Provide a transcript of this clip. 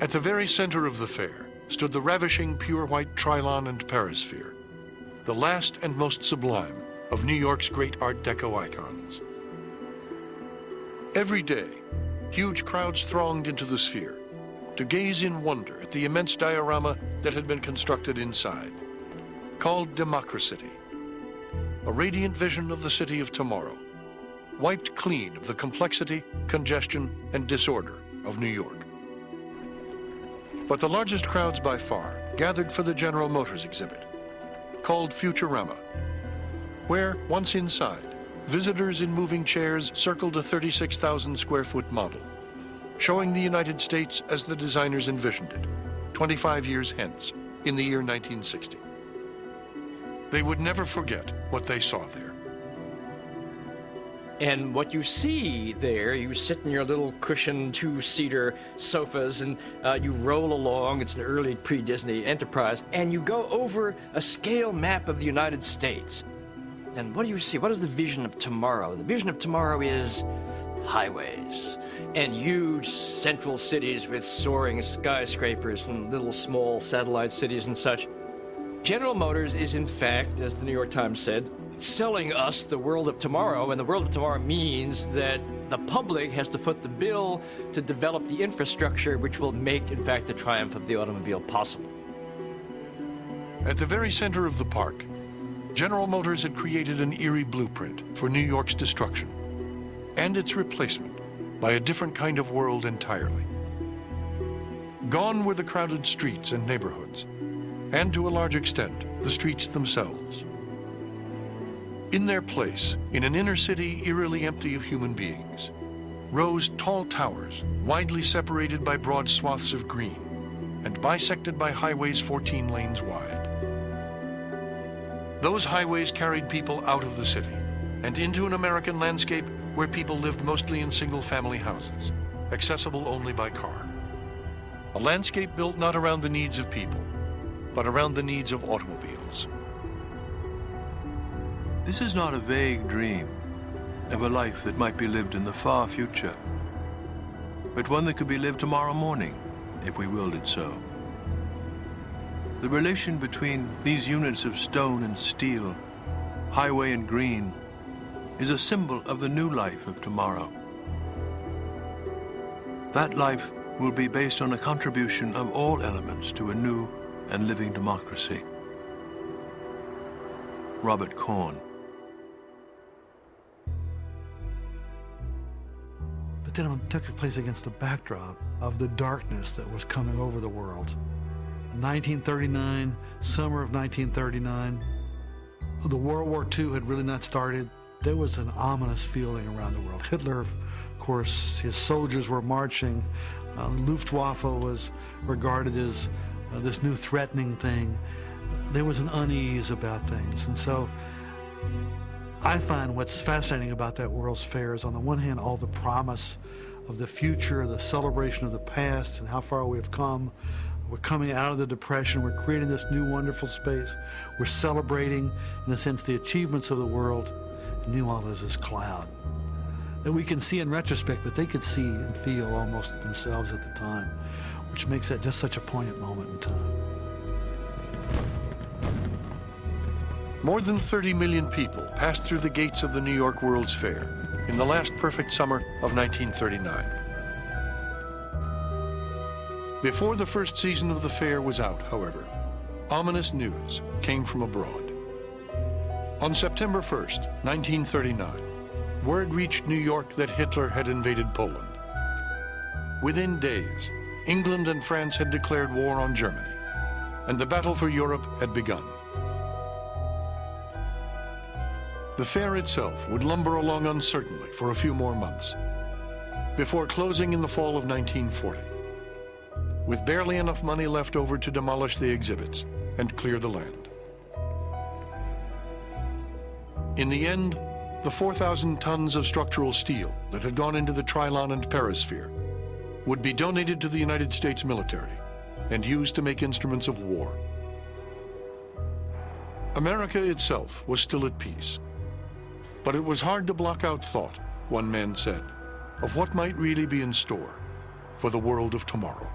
At the very center of the fair stood the ravishing pure white Trilon and Perisphere, the last and most sublime of New York's great Art Deco icons. Every day, huge crowds thronged into the sphere to gaze in wonder at the immense diorama that had been constructed inside, called Democracity, a radiant vision of the city of tomorrow, wiped clean of the complexity, congestion, and disorder of New York. But the largest crowds by far gathered for the General Motors exhibit, called Futurama, where, once inside, visitors in moving chairs circled a 36,000 square foot model, showing the United States as the designers envisioned it, 25 years hence, in the year 1960. They would never forget what they saw there. And what you see there, you sit in your little cushioned two-seater sofas and you roll along. It's an early pre-Disney enterprise. And you go over a scale map of the United States. And what do you see? What is the vision of tomorrow? The vision of tomorrow is highways and huge central cities with soaring skyscrapers and little small satellite cities and such. General Motors is, in fact, as the New York Times said, selling us the world of tomorrow, and the world of tomorrow means that the public has to foot the bill to develop the infrastructure which will make, in fact, the triumph of the automobile possible. At the very center of the park, General Motors had created an eerie blueprint for New York's destruction and its replacement by a different kind of world entirely. Gone were the crowded streets and neighborhoods, and to a large extent, the streets themselves. In their place, in an inner city eerily empty of human beings, rose tall towers, widely separated by broad swaths of green, and bisected by highways 14 lanes wide. Those highways carried people out of the city and into an American landscape where people lived mostly in single-family houses, accessible only by car. A landscape built not around the needs of people, but around the needs of automobiles. This is not a vague dream of a life that might be lived in the far future, but one that could be lived tomorrow morning, if we willed it so. The relation between these units of stone and steel, highway and green, is a symbol of the new life of tomorrow. That life will be based on a contribution of all elements to a new and living democracy. Robert Korn. But then it took place against the backdrop of the darkness that was coming over the world. In 1939, summer of 1939, the World War II had really not started. There was an ominous feeling around the world. Hitler, of course, his soldiers were marching. Luftwaffe was regarded as this new threatening thing. There was an unease about things. And so I find what's fascinating about that World's Fair is, on the one hand, all the promise of the future, the celebration of the past, and how far we have come. We're coming out of the Depression. We're creating this new wonderful space. We're celebrating, in a sense, the achievements of the world. And meanwhile, there's this cloud that we can see in retrospect, but they could see and feel almost themselves at the time, which makes that just such a poignant moment in time. More than 30 million people passed through the gates of the New York World's Fair in the last perfect summer of 1939. Before the first season of the fair was out, however, ominous news came from abroad. On September 1st, 1939, word reached New York that Hitler had invaded Poland. Within days, England and France had declared war on Germany, and the battle for Europe had begun. The fair itself would lumber along uncertainly for a few more months, before closing in the fall of 1940, with barely enough money left over to demolish the exhibits and clear the land. In the end, the 4,000 tons of structural steel that had gone into the Trilon and Perisphere would be donated to the United States military and used to make instruments of war. America itself was still at peace, but it was hard to block out thought, one man said, of what might really be in store for the world of tomorrow.